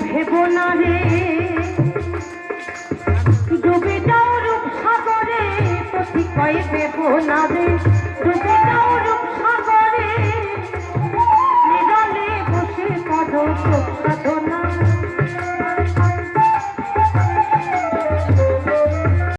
ভেবো না রে ডুবে যাও রূপ সাগরে, পথিকই ভেবো না রে ডুবে যাও রূপ সাগরে, নিরালে বসে কাঁদো চোখ